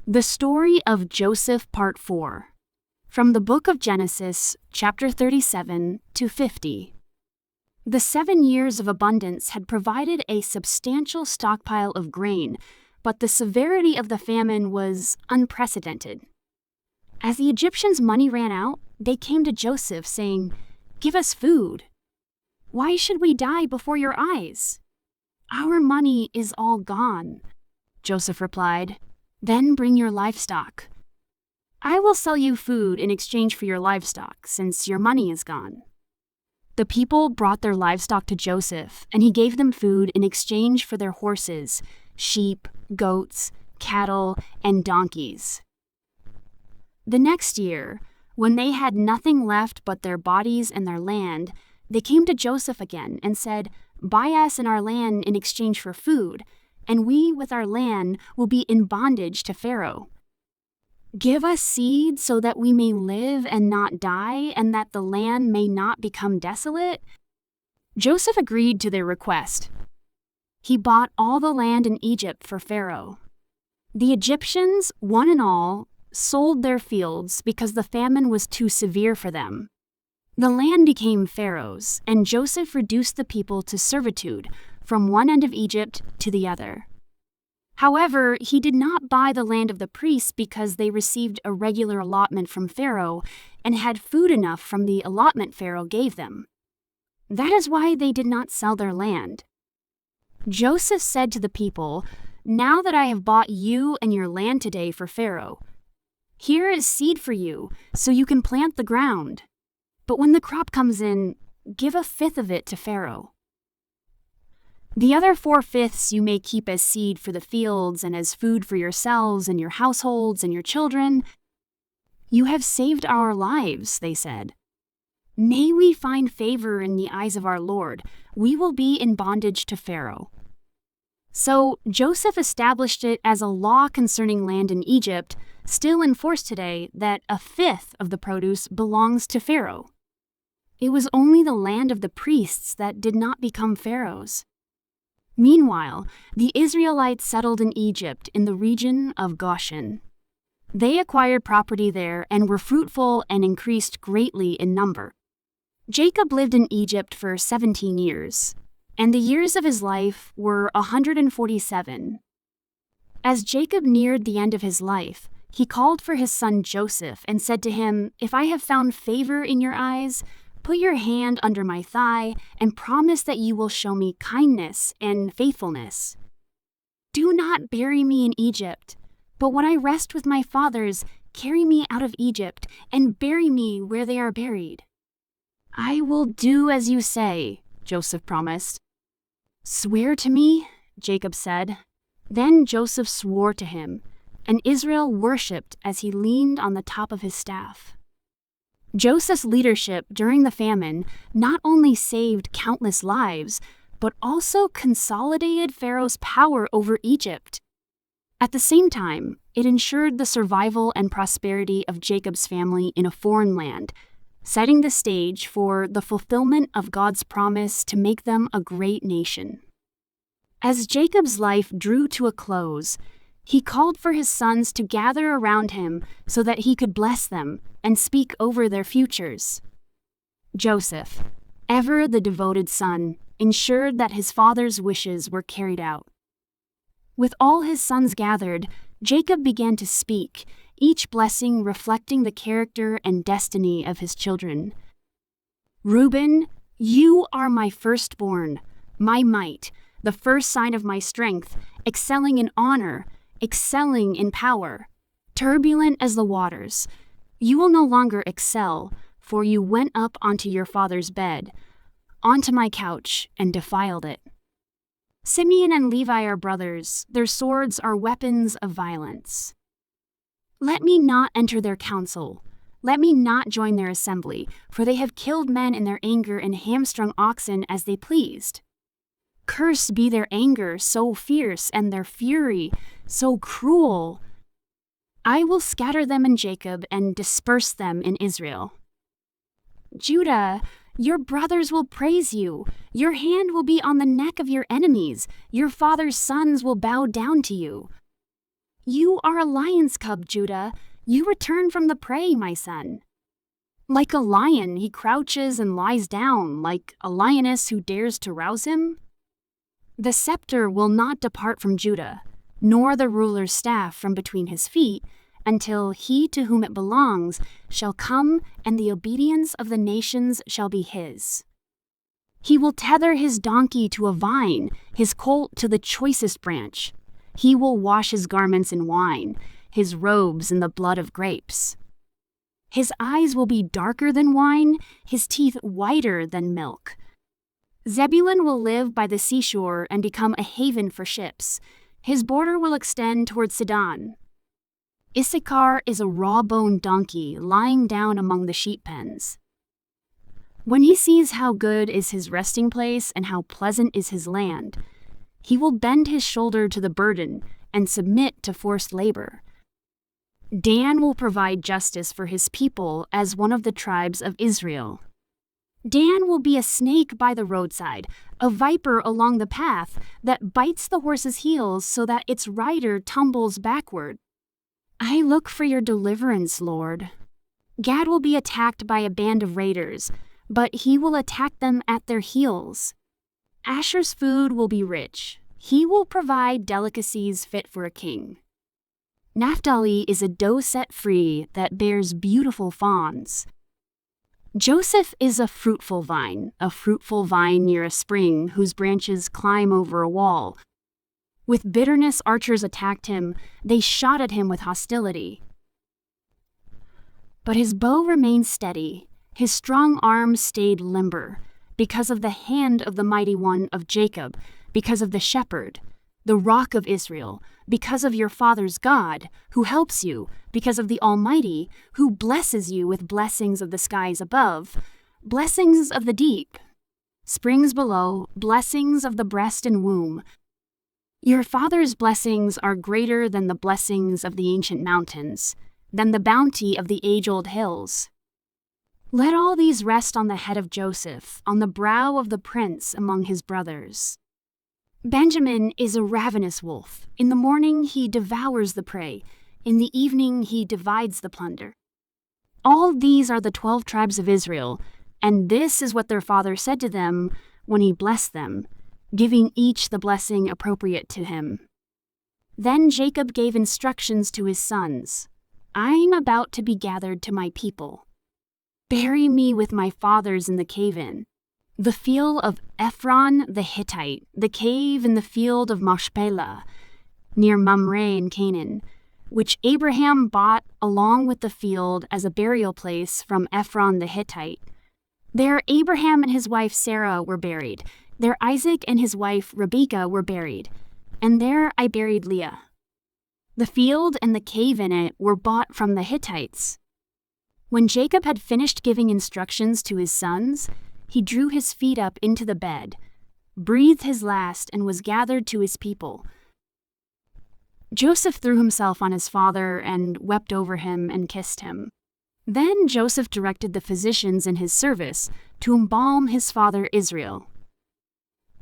The Story of Joseph, Part 4. From the Book of Genesis, chapter 37 to 50. The 7 years of abundance had provided a substantial stockpile of grain, but the severity of the famine was unprecedented. As the Egyptians' money ran out, they came to Joseph, saying, "Give us food. Why should we die before your eyes? Our money is all gone." Joseph replied, "Then bring your livestock. I will sell you food in exchange for your livestock, since your money is gone." The people brought their livestock to Joseph, and he gave them food in exchange for their horses, sheep, goats, cattle, and donkeys. The next year, when they had nothing left but their bodies and their land, they came to Joseph again and said, "Buy us and our land in exchange for food, and we with our land will be in bondage to Pharaoh. Give us seed so that we may live and not die, and that the land may not become desolate." Joseph agreed to their request. He bought all the land in Egypt for Pharaoh. The Egyptians, one and all, sold their fields because the famine was too severe for them. The land became Pharaoh's, and Joseph reduced the people to servitude, from one end of Egypt to the other. However, he did not buy the land of the priests because they received a regular allotment from Pharaoh and had food enough from the allotment Pharaoh gave them. That is why they did not sell their land. Joseph said to the people, "Now that I have bought you and your land today for Pharaoh, here is seed for you, so you can plant the ground. But when the crop comes in, give 1/5 of it to Pharaoh. The other 4/5 you may keep as seed for the fields and as food for yourselves and your households and your children." "You have saved our lives," they said. "May we find favor in the eyes of our Lord. We will be in bondage to Pharaoh." So Joseph established it as a law concerning land in Egypt, still in force today, that 1/5 of the produce belongs to Pharaoh. It was only the land of the priests that did not become Pharaoh's. Meanwhile, the Israelites settled in Egypt in the region of Goshen. They acquired property there and were fruitful and increased greatly in number. Jacob lived in Egypt for 17 years, and the years of his life were 147. As Jacob neared the end of his life, he called for his son Joseph and said to him, "If I have found favor in your eyes, put your hand under my thigh and promise that you will show me kindness and faithfulness. Do not bury me in Egypt, but when I rest with my fathers, carry me out of Egypt and bury me where they are buried." "I will do as you say," Joseph promised. "Swear to me," Jacob said. Then Joseph swore to him, and Israel worshipped as he leaned on the top of his staff. Joseph's leadership during the famine not only saved countless lives, but also consolidated Pharaoh's power over Egypt. At the same time, it ensured the survival and prosperity of Jacob's family in a foreign land, setting the stage for the fulfillment of God's promise to make them a great nation. As Jacob's life drew to a close, he called for his sons to gather around him so that he could bless them and speak over their futures. Joseph, ever the devoted son, ensured that his father's wishes were carried out. With all his sons gathered, Jacob began to speak, each blessing reflecting the character and destiny of his children. "Reuben, you are my firstborn, my might, the first sign of my strength, excelling in honor, excelling in power, turbulent as the waters. You will no longer excel, for you went up onto your father's bed, onto my couch, and defiled it. Simeon and Levi are brothers, their swords are weapons of violence. Let me not enter their council, let me not join their assembly, for they have killed men in their anger and hamstrung oxen as they pleased. Cursed be their anger so fierce and their fury so cruel. I will scatter them in Jacob and disperse them in Israel. Judah, your brothers will praise you. Your hand will be on the neck of your enemies. Your father's sons will bow down to you. You are a lion's cub, Judah. You return from the prey, my son. Like a lion, he crouches and lies down, like a lioness who dares to rouse him. The scepter will not depart from Judah, nor the ruler's staff from between his feet, until he to whom it belongs shall come, and the obedience of the nations shall be his. He will tether his donkey to a vine, his colt to the choicest branch. He will wash his garments in wine, his robes in the blood of grapes. His eyes will be darker than wine, his teeth whiter than milk. Zebulun will live by the seashore and become a haven for ships. His border will extend toward Sidon. Issachar is a raw-boned donkey lying down among the sheep pens. When he sees how good is his resting place and how pleasant is his land, he will bend his shoulder to the burden and submit to forced labor. Dan will provide justice for his people as one of the tribes of Israel. Dan will be a snake by the roadside, a viper along the path that bites the horse's heels so that its rider tumbles backward. I look for your deliverance, Lord. Gad will be attacked by a band of raiders, but he will attack them at their heels. Asher's food will be rich. He will provide delicacies fit for a king. Naphtali is a doe set free that bears beautiful fawns. Joseph is a fruitful vine near a spring whose branches climb over a wall. With bitterness archers attacked him, they shot at him with hostility. But his bow remained steady, his strong arm stayed limber, because of the hand of the mighty one of Jacob, because of the shepherd, the rock of Israel, because of your father's God, who helps you, because of the Almighty, who blesses you with blessings of the skies above, blessings of the deep, springs below, blessings of the breast and womb. Your father's blessings are greater than the blessings of the ancient mountains, than the bounty of the age-old hills. Let all these rest on the head of Joseph, on the brow of the prince among his brothers. Benjamin is a ravenous wolf. In the morning he devours the prey. In the evening he divides the plunder. All these are the 12 tribes of Israel, and this is what their father said to them when he blessed them, giving each the blessing appropriate to him. Then Jacob gave instructions to his sons. I am about to be gathered to my people. Bury me with my fathers in the cave-in, the field of Ephron the Hittite, the cave in the field of Machpelah, near Mamre in Canaan, which Abraham bought along with the field as a burial place from Ephron the Hittite. There Abraham and his wife Sarah were buried. There Isaac and his wife Rebekah were buried. And there I buried Leah. The field and the cave in it were bought from the Hittites. When Jacob had finished giving instructions to his sons, he drew his feet up into the bed, breathed his last, and was gathered to his people. Joseph threw himself on his father and wept over him and kissed him. Then Joseph directed the physicians in his service to embalm his father Israel.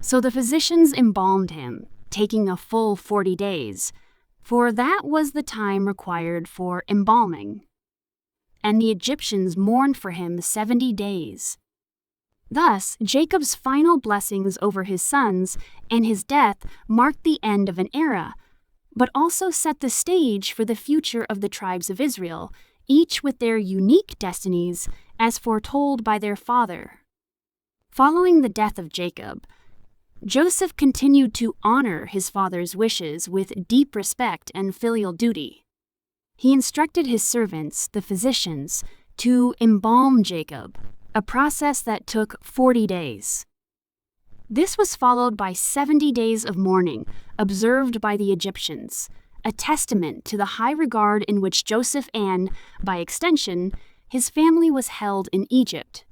So the physicians embalmed him, taking a full 40 days, for that was the time required for embalming. And the Egyptians mourned for him 70 days. Thus, Jacob's final blessings over his sons and his death marked the end of an era, but also set the stage for the future of the tribes of Israel, each with their unique destinies as foretold by their father. Following the death of Jacob, Joseph continued to honor his father's wishes with deep respect and filial duty. He instructed his servants, the physicians, to embalm Jacob, a process that took 40 days. This was followed by 70 days of mourning, observed by the Egyptians, a testament to the high regard in which Joseph and, by extension, his family was held in Egypt.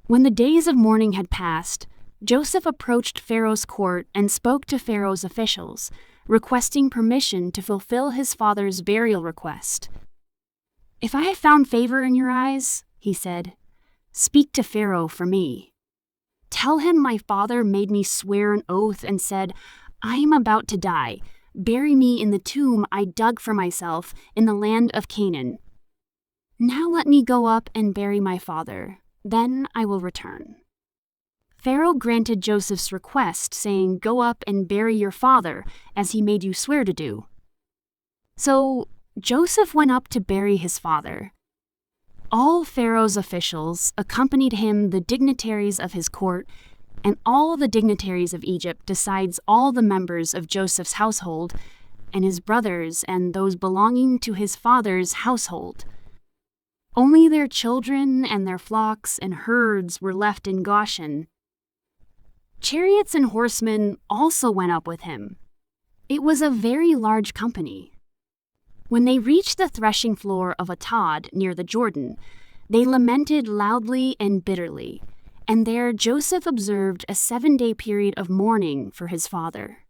When the days of mourning had passed, Joseph approached Pharaoh's court and spoke to Pharaoh's officials, requesting permission to fulfill his father's burial request. "If I have found favor in your eyes," he said, "speak to Pharaoh for me. Tell him my father made me swear an oath and said, 'I am about to die. bury me in the tomb I dug for myself in the land of Canaan. Now let me go up and bury my father, then I will return." Pharaoh granted Joseph's request, saying, "Go up and bury your father, as he made you swear to do." So Joseph went up to bury his father. All Pharaoh's officials accompanied him, the dignitaries of his court, and all the dignitaries of Egypt, besides all the members of Joseph's household, and his brothers and those belonging to his father's household. Only their children and their flocks and herds were left in Goshen. Chariots and horsemen also went up with him. It was a very large company. When they reached the threshing floor of Atad near the Jordan, they lamented loudly and bitterly, and there Joseph observed a 7-day period of mourning for his father.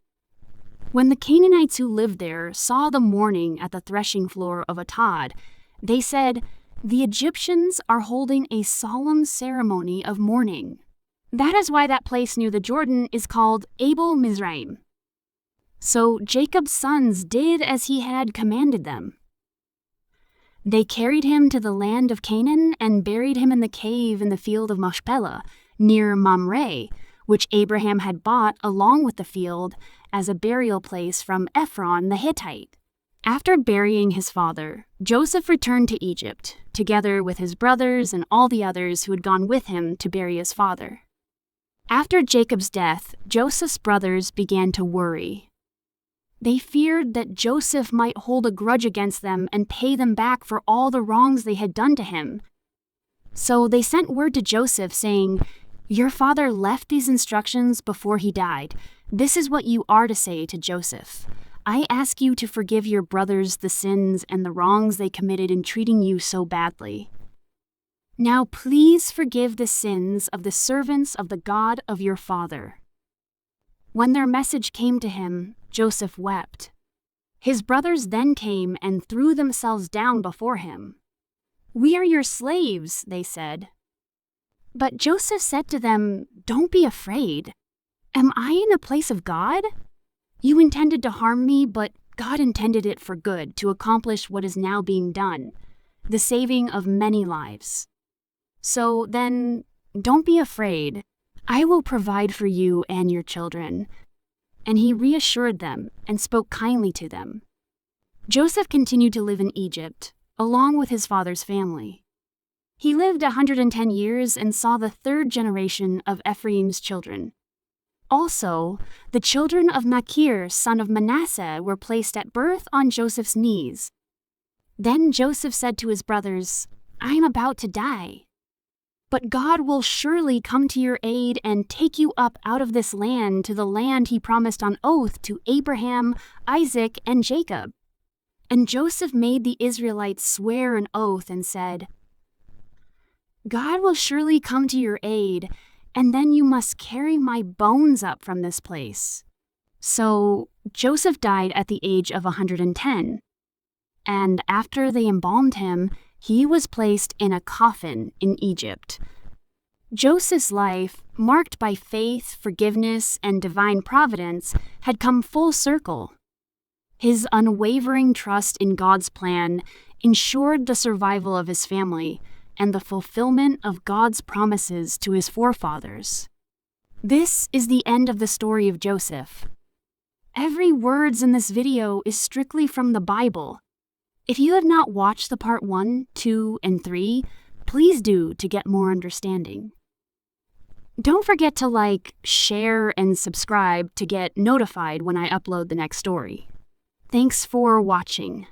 When the Canaanites who lived there saw the mourning at the threshing floor of Atad, they said, "The Egyptians are holding a solemn ceremony of mourning." That is why that place near the Jordan is called Abel Mizraim. So Jacob's sons did as he had commanded them. They carried him to the land of Canaan and buried him in the cave in the field of Machpelah, near Mamre, which Abraham had bought along with the field as a burial place from Ephron the Hittite. After burying his father, Joseph returned to Egypt, together with his brothers and all the others who had gone with him to bury his father. After Jacob's death, Joseph's brothers began to worry. They feared that Joseph might hold a grudge against them and pay them back for all the wrongs they had done to him. So they sent word to Joseph saying, "Your father left these instructions before he died. This is what you are to say to Joseph. I ask you to forgive your brothers the sins and the wrongs they committed in treating you so badly. Now please forgive the sins of the servants of the God of your father." When their message came to him, Joseph wept. His brothers then came and threw themselves down before him. "We are your slaves," they said. But Joseph said to them, "Don't be afraid. Am I in the place of God? You intended to harm me, but God intended it for good, to accomplish what is now being done, the saving of many lives. So then, don't be afraid. I will provide for you and your children." And he reassured them and spoke kindly to them. Joseph continued to live in Egypt, along with his father's family. He lived 110 years and saw the 3rd generation of Ephraim's children. Also, the children of Machir, son of Manasseh, were placed at birth on Joseph's knees. Then Joseph said to his brothers, "I am about to die. But God will surely come to your aid and take you up out of this land to the land he promised on oath to Abraham, Isaac, and Jacob." And Joseph made the Israelites swear an oath and said, "God will surely come to your aid, and then you must carry my bones up from this place." So Joseph died at the age of 110. And after they embalmed him, he was placed in a coffin in Egypt. Joseph's life, marked by faith, forgiveness, and divine providence, had come full circle. His unwavering trust in God's plan ensured the survival of his family and the fulfillment of God's promises to his forefathers. This is the end of the story of Joseph. Every word in this video is strictly from the Bible. If you have not watched the part 1, 2, and 3, please do to get more understanding. Don't forget to like, share, and subscribe to get notified when I upload the next story. Thanks for watching.